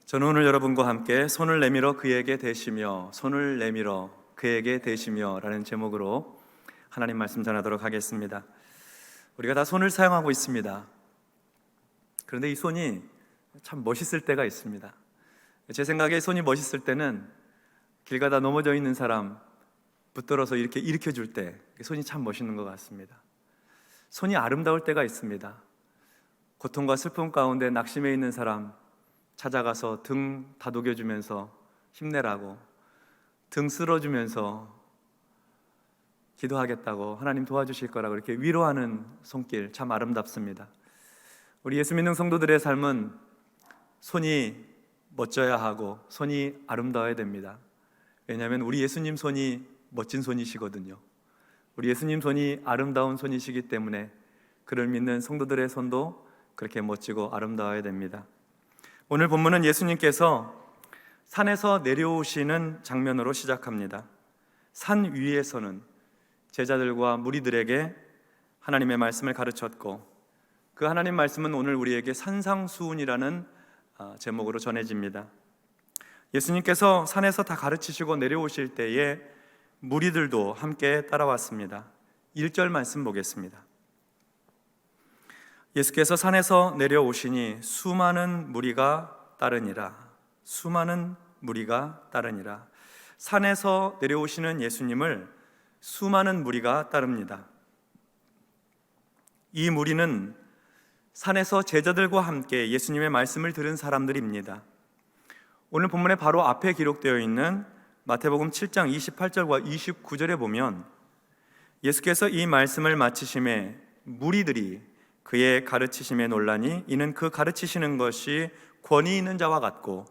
저는 오늘 여러분과 함께 손을 내밀어 그에게 대시며 손을 내밀어 그에게 대시며 라는 제목으로 하나님 말씀 전하도록 하겠습니다. 우리가 다 손을 사용하고 있습니다. 그런데 이 손이 참 멋있을 때가 있습니다. 제 생각에 손이 멋있을 때는 길 가다 넘어져 있는 사람 붙들어서 이렇게 일으켜줄 때 손이 참 멋있는 것 같습니다. 손이 아름다울 때가 있습니다. 고통과 슬픔 가운데 낙심해 있는 사람 찾아가서 등 다독여주면서 힘내라고, 등 쓸어주면서 기도하겠다고, 하나님 도와주실 거라고 이렇게 위로하는 손길 참 아름답습니다. 우리 예수 믿는 성도들의 삶은 손이 멋져야 하고 손이 아름다워야 됩니다. 왜냐하면 우리 예수님 손이 멋진 손이시거든요. 우리 예수님 손이 아름다운 손이시기 때문에 그를 믿는 성도들의 손도 그렇게 멋지고 아름다워야 됩니다. 오늘 본문은 예수님께서 산에서 내려오시는 장면으로 시작합니다. 산 위에서는 제자들과 무리들에게 하나님의 말씀을 가르쳤고, 그 하나님 말씀은 오늘 우리에게 산상수훈이라는 제목으로 전해집니다. 예수님께서 산에서 다 가르치시고 내려오실 때에 무리들도 함께 따라왔습니다. 1절 말씀 보겠습니다. 예수께서 산에서 내려오시니 수많은 무리가 따르니라. 수많은 무리가 따르니라. 산에서 내려오시는 예수님을 수많은 무리가 따릅니다. 이 무리는 산에서 제자들과 함께 예수님의 말씀을 들은 사람들입니다. 오늘 본문에 바로 앞에 기록되어 있는 마태복음 7장 28절과 29절에 보면 예수께서 이 말씀을 마치심에 무리들이 그의 가르치심에 놀라니 이는 그 가르치시는 것이 권위 있는 자와 같고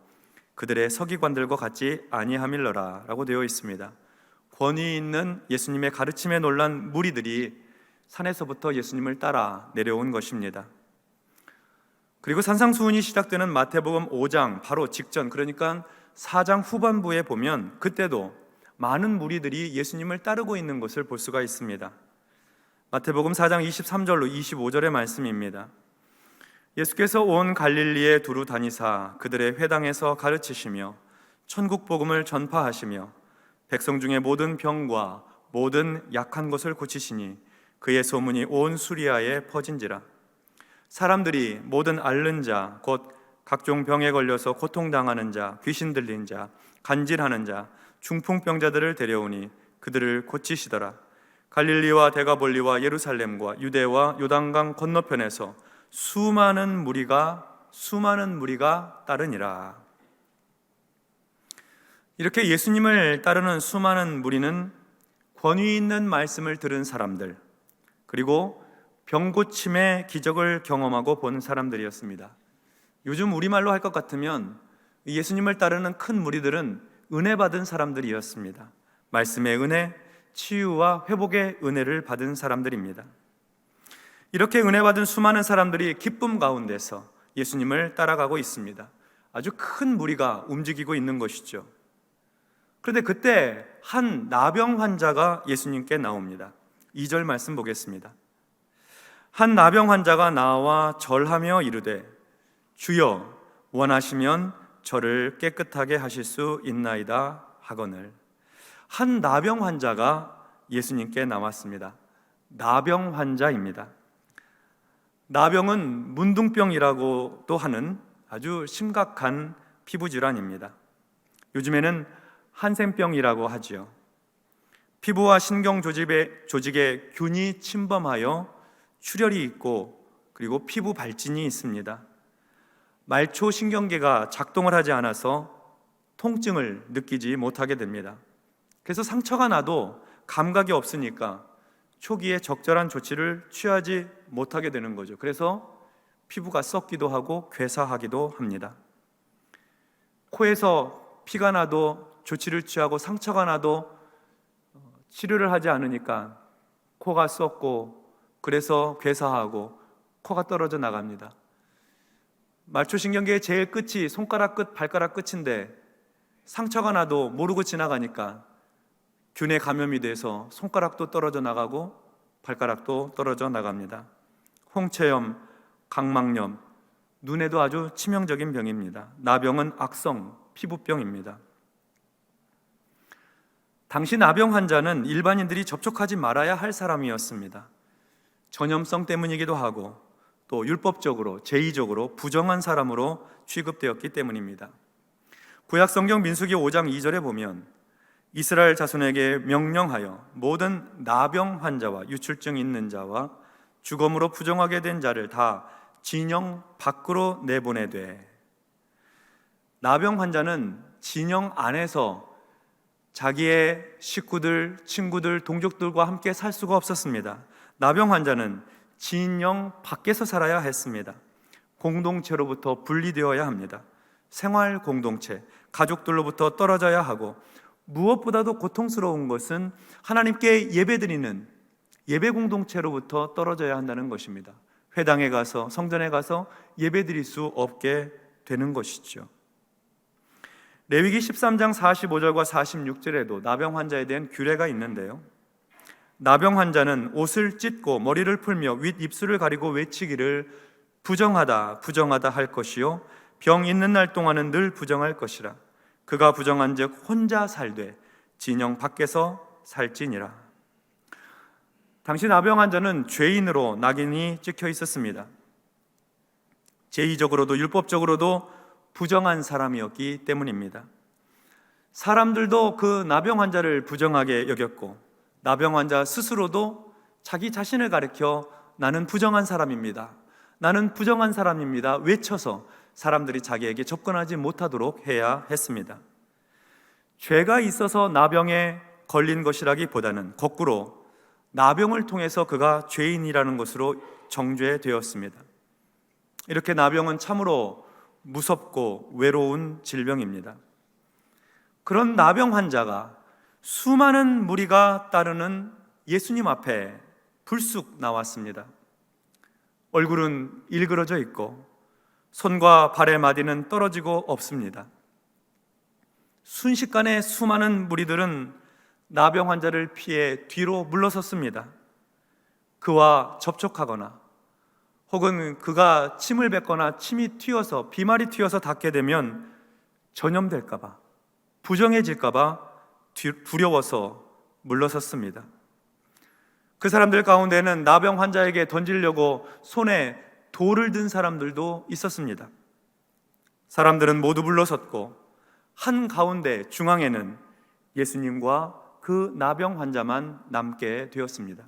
그들의 서기관들과 같지 아니함일러라 라고 되어 있습니다. 권위 있는 예수님의 가르침에 놀란 무리들이 산에서부터 예수님을 따라 내려온 것입니다. 그리고 산상수훈이 시작되는 마태복음 5장 바로 직전, 그러니까 4장 후반부에 보면 그때도 많은 무리들이 예수님을 따르고 있는 것을 볼 수가 있습니다. 마태복음 4장 23절로 25절의 말씀입니다. 예수께서 온 갈릴리에 두루 다니사 그들의 회당에서 가르치시며 천국 복음을 전파하시며 백성 중에 모든 병과 모든 약한 것을 고치시니 그의 소문이 온 수리아에 퍼진지라. 사람들이 모든 앓는 자 곧 각종 병에 걸려서 고통당하는 자, 귀신 들린 자, 간질하는 자, 중풍병자들을 데려오니 그들을 고치시더라. 갈릴리와 데가볼리와 예루살렘과 유대와 요단강 건너편에서 수많은 무리가 따르니라. 이렇게 예수님을 따르는 수많은 무리는 권위 있는 말씀을 들은 사람들, 그리고 병고침의 기적을 경험하고 본 사람들이었습니다. 요즘 우리말로 할 것 같으면 예수님을 따르는 큰 무리들은 은혜 받은 사람들이었습니다. 말씀의 은혜, 치유와 회복의 은혜를 받은 사람들입니다. 이렇게 은혜 받은 수많은 사람들이 기쁨 가운데서 예수님을 따라가고 있습니다. 아주 큰 무리가 움직이고 있는 것이죠. 그런데 그때 한 나병 환자가 예수님께 나옵니다. 2절 말씀 보겠습니다. 한 나병 환자가 나와 절하며 이르되 주여 원하시면 저를 깨끗하게 하실 수 있나이다 하거늘. 한 나병 환자가 예수님께 나왔습니다. 나병 환자입니다. 나병은 문둥병이라고도 하는 아주 심각한 피부질환입니다. 요즘에는 한센병이라고 하지요. 피부와 신경 조직에 균이 침범하여 출혈이 있고 그리고 피부 발진이 있습니다. 말초 신경계가 작동을 하지 않아서 통증을 느끼지 못하게 됩니다. 그래서 상처가 나도 감각이 없으니까 초기에 적절한 조치를 취하지 못하게 되는 거죠. 그래서 피부가 썩기도 하고 괴사하기도 합니다. 코에서 피가 나도 조치를 취하고 상처가 나도 치료를 하지 않으니까 코가 썩고 그래서 괴사하고 코가 떨어져 나갑니다. 말초신경계의 제일 끝이 손가락 끝, 발가락 끝인데 상처가 나도 모르고 지나가니까 균에 감염이 돼서 손가락도 떨어져 나가고 발가락도 떨어져 나갑니다. 홍채염, 각막염, 눈에도 아주 치명적인 병입니다. 나병은 악성 피부병입니다. 당시 나병 환자는 일반인들이 접촉하지 말아야 할 사람이었습니다. 전염성 때문이기도 하고 또 율법적으로 제의적으로 부정한 사람으로 취급되었기 때문입니다. 구약 성경 민수기 5장 2절에 보면 이스라엘 자손에게 명령하여 모든 나병 환자와 유출증 있는 자와 주검으로 부정하게 된 자를 다 진영 밖으로 내보내되. 나병 환자는 진영 안에서 자기의 식구들, 친구들, 동족들과 함께 살 수가 없었습니다. 나병 환자는 진영 밖에서 살아야 했습니다. 공동체로부터 분리되어야 합니다. 생활 공동체, 가족들로부터 떨어져야 하고, 무엇보다도 고통스러운 것은 하나님께 예배드리는 예배 공동체로부터 떨어져야 한다는 것입니다. 회당에 가서, 성전에 가서 예배드릴 수 없게 되는 것이죠. 레위기 13장 45절과 46절에도 나병 환자에 대한 규례가 있는데요, 나병 환자는 옷을 찢고 머리를 풀며 윗 입술을 가리고 외치기를 부정하다 부정하다 할 것이요 병 있는 날 동안은 늘 부정할 것이라. 그가 부정한즉 혼자 살되 진영 밖에서 살지니라. 당시 나병 환자는 죄인으로 낙인이 찍혀 있었습니다. 제의적으로도 율법적으로도 부정한 사람이었기 때문입니다. 사람들도 그 나병 환자를 부정하게 여겼고, 나병 환자 스스로도 자기 자신을 가리켜 나는 부정한 사람입니다, 나는 부정한 사람입니다 외쳐서 사람들이 자기에게 접근하지 못하도록 해야 했습니다. 죄가 있어서 나병에 걸린 것이라기보다는 거꾸로 나병을 통해서 그가 죄인이라는 것으로 정죄되었습니다. 이렇게 나병은 참으로 무섭고 외로운 질병입니다. 그런 나병 환자가 수많은 무리가 따르는 예수님 앞에 불쑥 나왔습니다. 얼굴은 일그러져 있고 손과 발의 마디는 떨어지고 없습니다. 순식간에 수많은 무리들은 나병 환자를 피해 뒤로 물러섰습니다. 그와 접촉하거나 혹은 그가 침을 뱉거나 침이 튀어서 비말이 튀어서 닿게 되면 전염될까 봐, 부정해질까 봐 두려워서 물러섰습니다. 그 사람들 가운데는 나병 환자에게 던지려고 손에 돌을 든 사람들도 있었습니다. 사람들은 모두 물러섰고 한가운데 중앙에는 예수님과 그 나병 환자만 남게 되었습니다.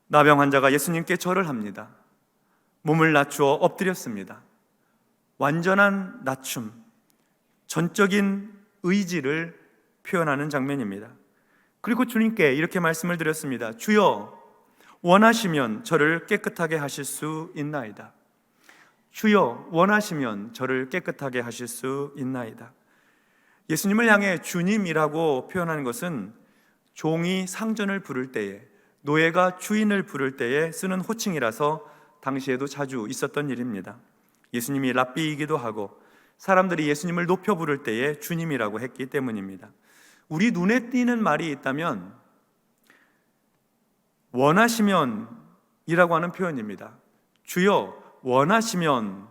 나병 환자가 예수님께 절을 합니다. 몸을 낮추어 엎드렸습니다. 완전한 낮춤, 전적인 의지를 표현하는 장면입니다. 그리고 주님께 이렇게 말씀을 드렸습니다. 주여, 원하시면 저를 깨끗하게 하실 수 있나이다. 주여, 원하시면 저를 깨끗하게 하실 수 있나이다. 예수님을 향해 주님이라고 표현하는 것은 종이 상전을 부를 때에, 노예가 주인을 부를 때에 쓰는 호칭이라서 당시에도 자주 있었던 일입니다. 예수님이 랍비이기도 하고 사람들이 예수님을 높여 부를 때에 주님이라고 했기 때문입니다. 우리 눈에 띄는 말이 있다면 원하시면 이라고 하는 표현입니다. 주여, 원하시면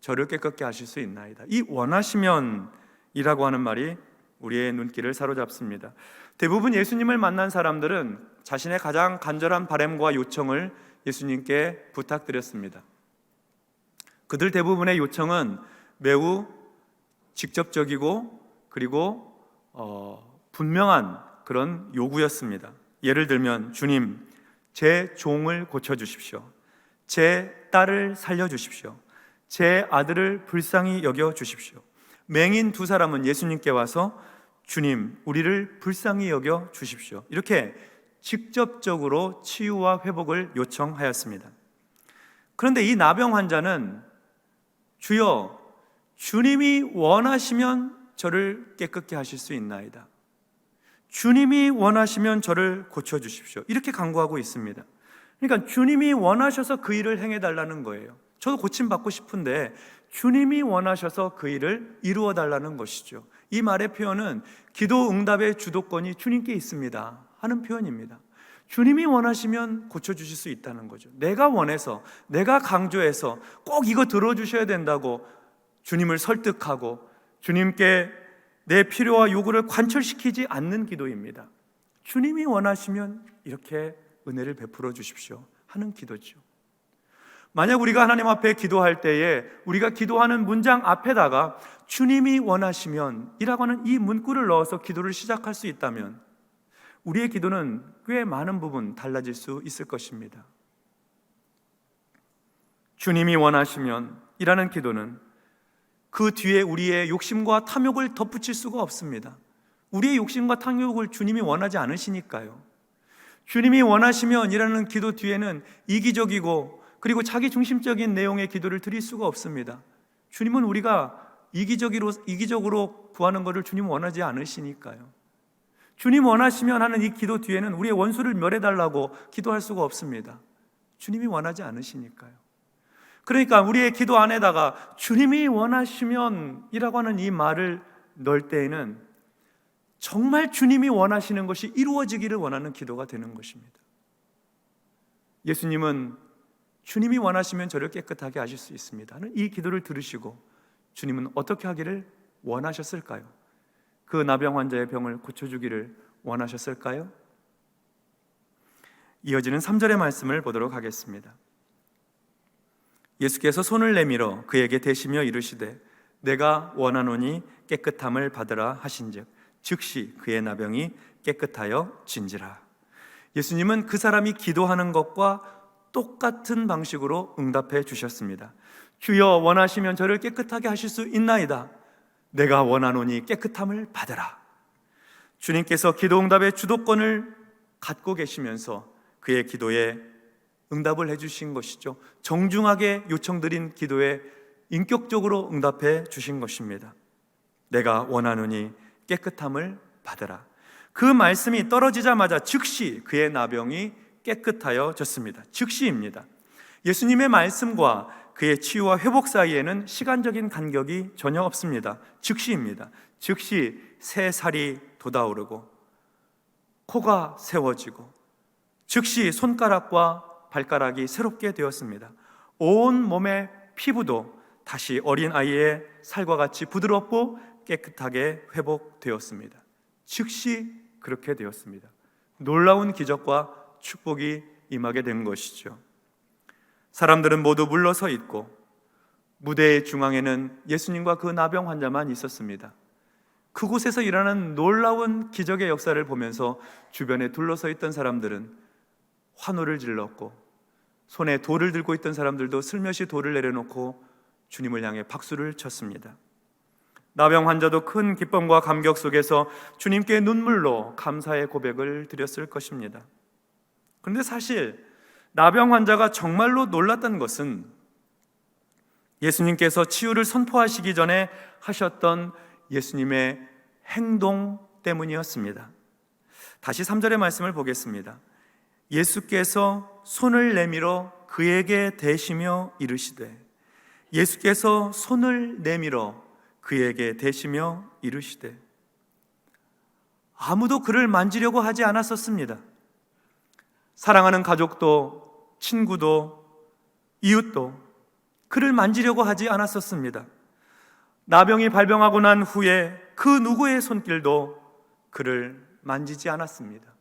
저를 깨끗게 하실 수 있나이다. 이 원하시면 이라고 하는 말이 우리의 눈길을 사로잡습니다. 대부분 예수님을 만난 사람들은 자신의 가장 간절한 바람과 요청을 예수님께 부탁드렸습니다. 그들 대부분의 요청은 매우 직접적이고 그리고 분명한 그런 요구였습니다. 예를 들면, 주님, 제 종을 고쳐주십시오. 제 딸을 살려주십시오. 제 아들을 불쌍히 여겨주십시오. 맹인 두 사람은 예수님께 와서 주님, 우리를 불쌍히 여겨 주십시오, 이렇게 직접적으로 치유와 회복을 요청하였습니다. 그런데 이 나병 환자는 주여, 주님이 원하시면 저를 깨끗게 하실 수 있나이다. 주님이 원하시면 저를 고쳐주십시오, 이렇게 간구하고 있습니다. 그러니까 주님이 원하셔서 그 일을 행해달라는 거예요. 저도 고침받고 싶은데 주님이 원하셔서 그 일을 이루어 달라는 것이죠. 이 말의 표현은 기도 응답의 주도권이 주님께 있습니다 하는 표현입니다. 주님이 원하시면 고쳐주실 수 있다는 거죠. 내가 원해서, 내가 강조해서 꼭 이거 들어주셔야 된다고 주님을 설득하고 주님께 내 필요와 요구를 관철시키지 않는 기도입니다. 주님이 원하시면 이렇게 은혜를 베풀어 주십시오 하는 기도죠. 만약 우리가 하나님 앞에 기도할 때에 우리가 기도하는 문장 앞에다가 주님이 원하시면 이라고 하는 이 문구를 넣어서 기도를 시작할 수 있다면 우리의 기도는 꽤 많은 부분 달라질 수 있을 것입니다. 주님이 원하시면 이라는 기도는 그 뒤에 우리의 욕심과 탐욕을 덧붙일 수가 없습니다. 우리의 욕심과 탐욕을 주님이 원하지 않으시니까요. 주님이 원하시면 이라는 기도 뒤에는 이기적이고 그리고 자기 중심적인 내용의 기도를 드릴 수가 없습니다. 주님은 우리가 이기적으로 구하는 것을 주님은 원하지 않으시니까요. 주님 원하시면 하는 이 기도 뒤에는 우리의 원수를 멸해달라고 기도할 수가 없습니다. 주님이 원하지 않으시니까요. 그러니까 우리의 기도 안에다가 주님이 원하시면 이라고 하는 이 말을 넣을 때에는 정말 주님이 원하시는 것이 이루어지기를 원하는 기도가 되는 것입니다. 예수님은 주님이 원하시면 저를 깨끗하게 하실 수 있습니다. 이 기도를 들으시고 주님은 어떻게 하기를 원하셨을까요? 그 나병 환자의 병을 고쳐주기를 원하셨을까요? 이어지는 3절의 말씀을 보도록 하겠습니다. 예수께서 손을 내밀어 그에게 대시며 이르시되 내가 원하노니 깨끗함을 받으라 하신즉 즉시 그의 나병이 깨끗하여 진지라. 예수님은 그 사람이 기도하는 것과 똑같은 방식으로 응답해 주셨습니다. 주여 원하시면 저를 깨끗하게 하실 수 있나이다. 내가 원하노니 깨끗함을 받으라. 주님께서 기도 응답의 주도권을 갖고 계시면서 그의 기도에 응답을 해주신 것이죠. 정중하게 요청드린 기도에 인격적으로 응답해 주신 것입니다. 내가 원하노니 깨끗함을 받으라. 그 말씀이 떨어지자마자 즉시 그의 나병이 깨끗하여졌습니다. 즉시입니다. 예수님의 말씀과 그의 치유와 회복 사이에는 시간적인 간격이 전혀 없습니다. 즉시입니다. 즉시 새 살이 돋아오르고 코가 세워지고 즉시 손가락과 발가락이 새롭게 되었습니다. 온 몸의 피부도 다시 어린아이의 살과 같이 부드럽고 깨끗하게 회복되었습니다. 즉시 그렇게 되었습니다. 놀라운 기적과 축복이 임하게 된 것이죠. 사람들은 모두 물러서 있고 무대의 중앙에는 예수님과 그 나병 환자만 있었습니다. 그곳에서 일어나는 놀라운 기적의 역사를 보면서 주변에 둘러서 있던 사람들은 환호를 질렀고 손에 돌을 들고 있던 사람들도 슬며시 돌을 내려놓고 주님을 향해 박수를 쳤습니다. 나병 환자도 큰 기쁨과 감격 속에서 주님께 눈물로 감사의 고백을 드렸을 것입니다. 그런데 사실 나병 환자가 정말로 놀랐던 것은 예수님께서 치유를 선포하시기 전에 하셨던 예수님의 행동 때문이었습니다. 다시 3절의 말씀을 보겠습니다. 예수께서 손을 내밀어 그에게 대시며 이르시되 예수께서 손을 내밀어 그에게 대시며 이르시되 아무도 그를 만지려고 하지 않았었습니다. 사랑하는 가족도 친구도 이웃도 그를 만지려고 하지 않았었습니다. 나병이 발병하고 난 후에 그 누구의 손길도 그를 만지지 않았습니다.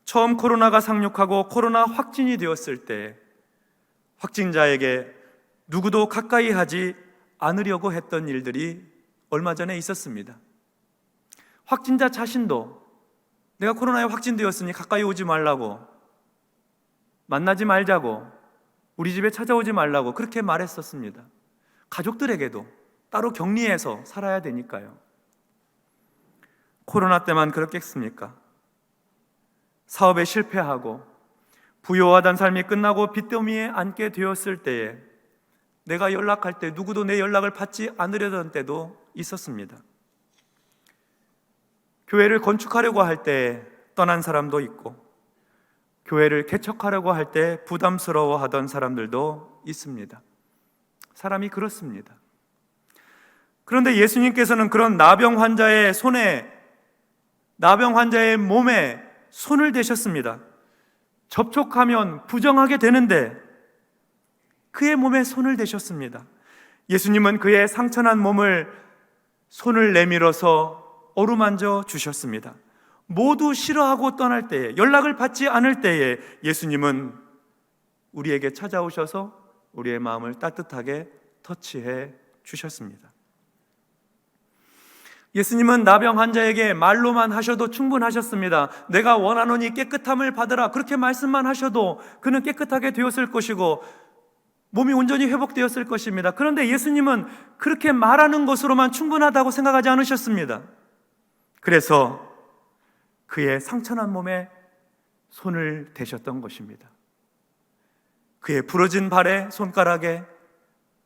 처음 코로나가 상륙하고 코로나 확진이 되었을 때 확진자에게 누구도 가까이 하지 않으려고 했던 일들이 얼마 전에 있었습니다. 확진자 자신도 내가 코로나에 확진되었으니 가까이 오지 말라고, 만나지 말자고, 우리 집에 찾아오지 말라고 그렇게 말했었습니다. 가족들에게도 따로 격리해서 살아야 되니까요. 코로나 때만 그렇겠습니까? 사업에 실패하고 부요하던 삶이 끝나고 빚더미에 앉게 되었을 때에 내가 연락할 때 누구도 내 연락을 받지 않으려던 때도 있었습니다. 교회를 건축하려고 할 때 떠난 사람도 있고 교회를 개척하려고 할 때 부담스러워하던 사람들도 있습니다. 사람이 그렇습니다. 그런데 예수님께서는 그런 나병 환자의 손에, 나병 환자의 몸에 손을 대셨습니다. 접촉하면 부정하게 되는데 그의 몸에 손을 대셨습니다. 예수님은 그의 상처난 몸을 손을 내밀어서 어루만져 주셨습니다. 모두 싫어하고 떠날 때에, 연락을 받지 않을 때에 예수님은 우리에게 찾아오셔서 우리의 마음을 따뜻하게 터치해 주셨습니다. 예수님은 나병 환자에게 말로만 하셔도 충분하셨습니다. 내가 원하노니 깨끗함을 받으라, 그렇게 말씀만 하셔도 그는 깨끗하게 되었을 것이고 몸이 온전히 회복되었을 것입니다. 그런데 예수님은 그렇게 말하는 것으로만 충분하다고 생각하지 않으셨습니다. 그래서 그의 상처난 몸에 손을 대셨던 것입니다. 그의 부러진 발에, 손가락에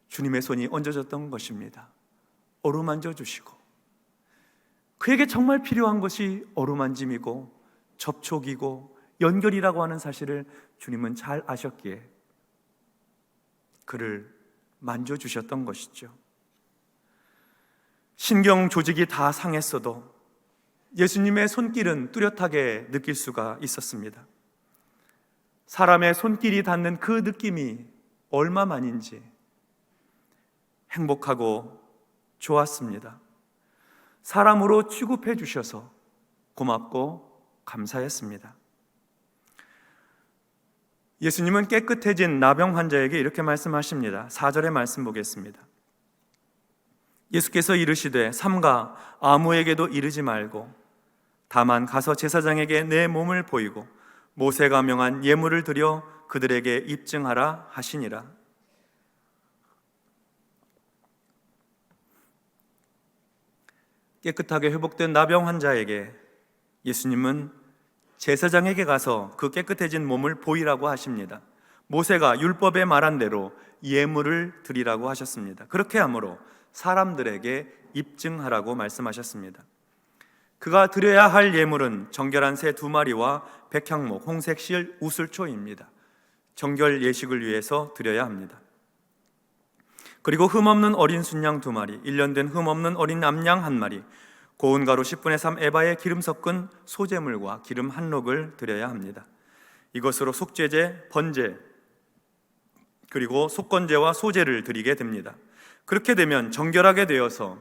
주님의 손이 얹어졌던 것입니다. 어루만져 주시고, 그에게 정말 필요한 것이 어루만짐이고 접촉이고 연결이라고 하는 사실을 주님은 잘 아셨기에 그를 만져주셨던 것이죠. 신경 조직이 다 상했어도 예수님의 손길은 뚜렷하게 느낄 수가 있었습니다. 사람의 손길이 닿는 그 느낌이 얼마만인지 행복하고 좋았습니다. 사람으로 취급해 주셔서 고맙고 감사했습니다. 예수님은 깨끗해진 나병 환자에게 이렇게 말씀하십니다. 4절의 말씀 보겠습니다. 예수께서 이르시되 삼가 아무에게도 이르지 말고 다만 가서 제사장에게 내 몸을 보이고 모세가 명한 예물을 드려 그들에게 입증하라 하시니라. 깨끗하게 회복된 나병 환자에게 예수님은 제사장에게 가서 그 깨끗해진 몸을 보이라고 하십니다. 모세가 율법에 말한 대로 예물을 드리라고 하셨습니다. 그렇게 함으로 사람들에게 입증하라고 말씀하셨습니다. 그가 드려야 할 예물은 정결한 새 2마리와 백향목, 홍색 실, 우슬초입니다. 정결 예식을 위해서 드려야 합니다. 그리고 흠없는 어린 순양 2마리, 1년 된 흠없는 어린 암양 1마리, 고운 가루 10분의 3 에바에 기름 섞은 소제물과 기름 1록을 드려야 합니다. 이것으로 속죄제, 번제, 그리고 속건제와 소제를 드리게 됩니다. 그렇게 되면 정결하게 되어서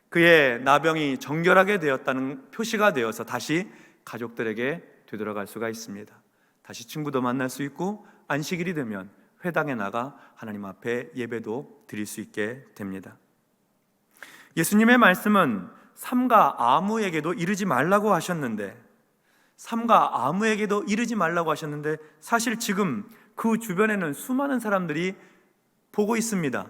그의 나병이 정결하게 되었다는 표시가 되어서 다시 가족들에게 되돌아갈 수가 있습니다. 다시 친구도 만날 수 있고 안식일이 되면 회당에 나가 하나님 앞에 예배도 드릴 수 있게 됩니다. 예수님의 말씀은 삼가 아무에게도 이르지 말라고 하셨는데, 삼가 아무에게도 이르지 말라고 하셨는데 사실 지금 그 주변에는 수많은 사람들이 보고 있습니다.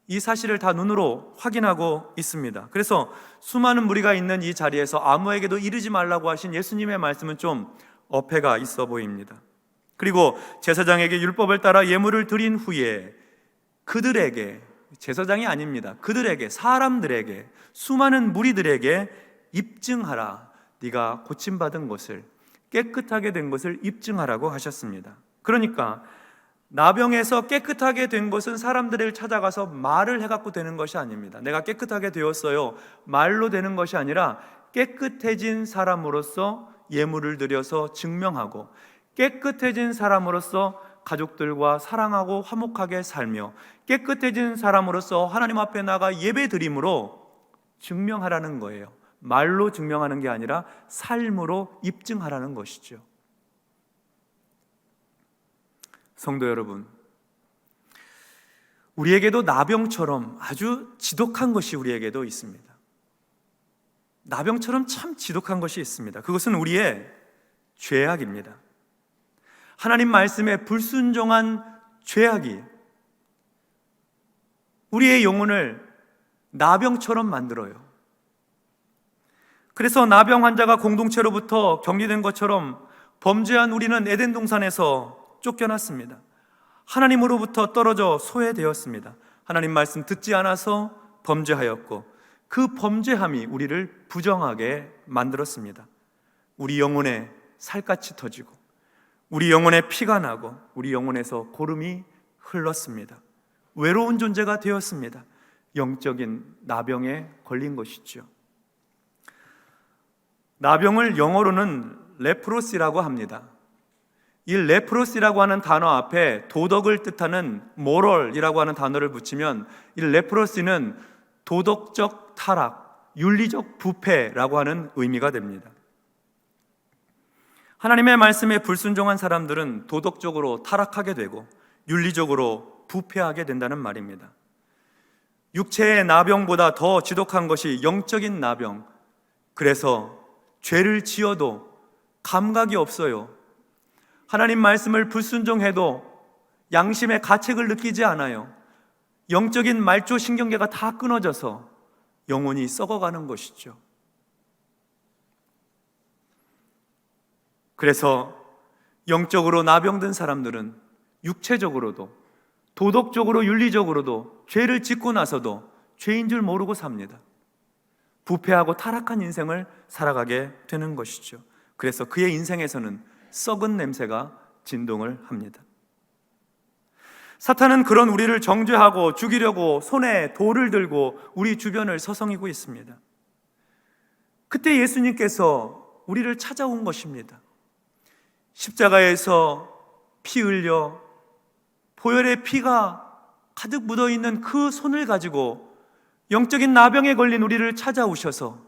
이 사실을 다 눈으로 확인하고 있습니다. 그래서 수많은 무리가 있는 이 자리에서 아무에게도 이르지 말라고 하신 예수님의 말씀은 좀 어폐가 있어 보입니다. 그리고 제사장에게 율법을 따라 예물을 드린 후에 그들에게, 제사장이 아닙니다, 그들에게, 사람들에게, 수많은 무리들에게 입증하라. 네가 고침받은 것을, 깨끗하게 된 것을 입증하라고 하셨습니다. 그러니까 나병에서 깨끗하게 된 것은 사람들을 찾아가서 말을 해갖고 되는 것이 아닙니다. 내가 깨끗하게 되었어요, 말로 되는 것이 아니라 깨끗해진 사람으로서 예물을 드려서 증명하고, 깨끗해진 사람으로서 가족들과 사랑하고 화목하게 살며, 깨끗해진 사람으로서 하나님 앞에 나가 예배 드림으로 증명하라는 거예요. 말로 증명하는 게 아니라 삶으로 입증하라는 것이죠. 성도 여러분, 우리에게도 나병처럼 아주 지독한 것이 우리에게도 있습니다. 나병처럼 참 지독한 것이 있습니다. 그것은 우리의 죄악입니다. 하나님 말씀에 불순종한 죄악이 우리의 영혼을 나병처럼 만들어요. 그래서 나병 환자가 공동체로부터 격리된 것처럼 범죄한 우리는 에덴 동산에서 쫓겨났습니다. 하나님으로부터 떨어져 소외되었습니다. 하나님 말씀 듣지 않아서 범죄하였고, 그 범죄함이 우리를 부정하게 만들었습니다. 우리 영혼에 살갗이 터지고, 우리 영혼에 피가 나고, 우리 영혼에서 고름이 흘렀습니다. 외로운 존재가 되었습니다. 영적인 나병에 걸린 것이죠. 나병을 영어로는 레프로시라고 합니다. 이 레프로시라고 하는 단어 앞에 도덕을 뜻하는 모럴이라고 하는 단어를 붙이면 이 레프로시는 도덕적 타락, 윤리적 부패라고 하는 의미가 됩니다. 하나님의 말씀에 불순종한 사람들은 도덕적으로 타락하게 되고 윤리적으로 부패하게 된다는 말입니다. 육체의 나병보다 더 지독한 것이 영적인 나병. 그래서 죄를 지어도 감각이 없어요. 하나님 말씀을 불순종해도 양심의 가책을 느끼지 않아요. 영적인 말조 신경계가 다 끊어져서 영혼이 썩어가는 것이죠. 그래서 영적으로 나병든 사람들은 육체적으로도 도덕적으로 윤리적으로도 죄를 짓고 나서도 죄인 줄 모르고 삽니다. 부패하고 타락한 인생을 살아가게 되는 것이죠. 그래서 그의 인생에서는 썩은 냄새가 진동을 합니다. 사탄은 그런 우리를 정죄하고 죽이려고 손에 돌을 들고 우리 주변을 서성이고 있습니다. 그때 예수님께서 우리를 찾아온 것입니다. 십자가에서 피 흘려 보혈의 피가 가득 묻어있는 그 손을 가지고 영적인 나병에 걸린 우리를 찾아오셔서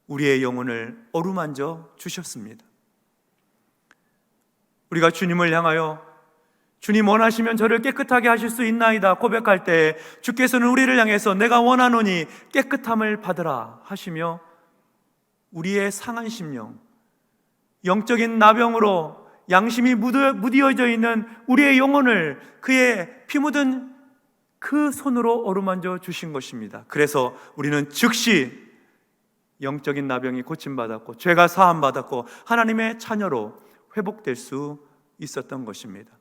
우리의 영혼을 어루만져 주셨습니다. 우리가 주님을 향하여 주님 원하시면 저를 깨끗하게 하실 수 있나이다 고백할 때 주께서는 우리를 향해서 내가 원하노니 깨끗함을 받으라 하시며 우리의 상한 심령, 영적인 나병으로 양심이 무디어져 있는 우리의 영혼을 그의 피 묻은 그 손으로 어루만져 주신 것입니다. 그래서 우리는 즉시 영적인 나병이 고침받았고 죄가 사함받았고 하나님의 자녀로 회복될 수 있었던 것입니다.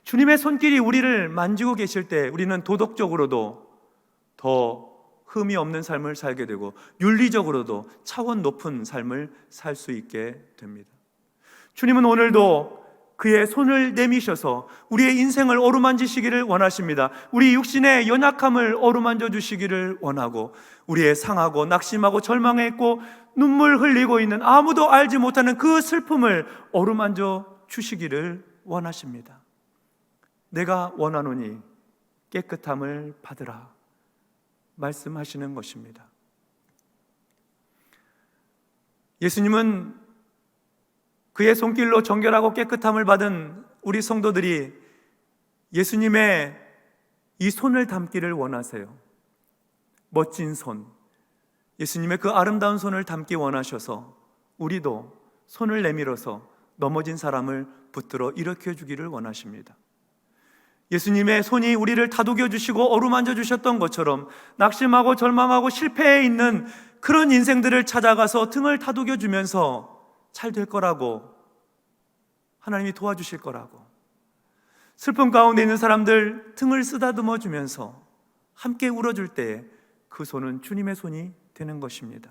주님의 손길이 우리를 만지고 계실 때 우리는 도덕적으로도 더 흠이 없는 삶을 살게 되고 윤리적으로도 차원 높은 삶을 살 수 있게 됩니다. 주님은 오늘도 그의 손을 내미셔서 우리의 인생을 어루만지시기를 원하십니다. 우리 육신의 연약함을 어루만져 주시기를 원하고 우리의 상하고 낙심하고 절망했고 눈물 흘리고 있는 아무도 알지 못하는 그 슬픔을 어루만져 주시기를 원하십니다. 내가 원하노니 깨끗함을 받으라 말씀하시는 것입니다. 예수님은 그의 손길로 정결하고 깨끗함을 받은 우리 성도들이 예수님의 이 손을 담기를 원하세요. 멋진 손, 예수님의 그 아름다운 손을 담기 원하셔서 우리도 손을 내밀어서 넘어진 사람을 붙들어 일으켜 주기를 원하십니다. 예수님의 손이 우리를 다독여 주시고 어루만져 주셨던 것처럼 낙심하고 절망하고 실패해 있는 그런 인생들을 찾아가서 등을 다독여 주면서 잘 될 거라고, 하나님이 도와주실 거라고, 슬픔 가운데 있는 사람들 등을 쓰다듬어 주면서 함께 울어줄 때 그 손은 주님의 손이 되는 것입니다.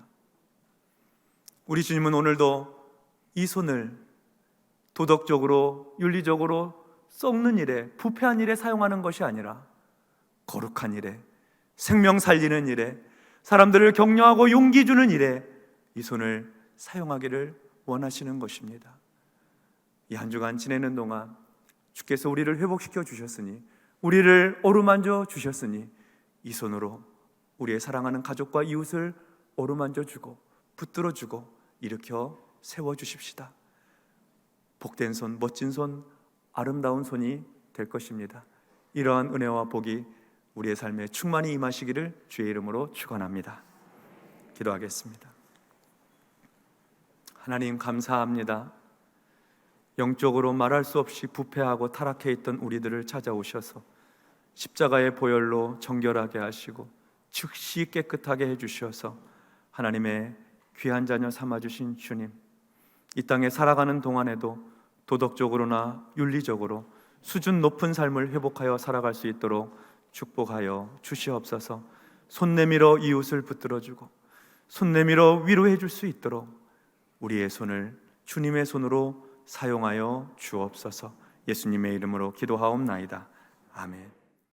우리 주님은 오늘도 이 손을 도덕적으로 윤리적으로 썩는 일에, 부패한 일에 사용하는 것이 아니라 거룩한 일에, 생명 살리는 일에, 사람들을 격려하고 용기 주는 일에 이 손을 사용하기를 원하시는 것입니다. 이 한 주간 지내는 동안 주께서 우리를 회복시켜 주셨으니, 우리를 어루만져 주셨으니 이 손으로 우리의 사랑하는 가족과 이웃을 어루만져 주고 붙들어 주고 일으켜 세워 주십시다. 복된 손, 멋진 손, 아름다운 손이 될 것입니다. 이러한 은혜와 복이 우리의 삶에 충만히 임하시기를 주의 이름으로 축원합니다. 기도하겠습니다. 하나님 감사합니다. 영적으로 말할 수 없이 부패하고 타락해 있던 우리들을 찾아오셔서 십자가의 보혈로 정결하게 하시고 즉시 깨끗하게 해주셔서 하나님의 귀한 자녀 삼아주신 주님, 이 땅에 살아가는 동안에도 도덕적으로나 윤리적으로 수준 높은 삶을 회복하여 살아갈 수 있도록 축복하여 주시옵소서. 손 내밀어 이웃을 붙들어주고 손 내밀어 위로해 줄 수 있도록 우리의 손을 주님의 손으로 사용하여 주옵소서. 예수님의 이름으로 기도하옵나이다. 아멘.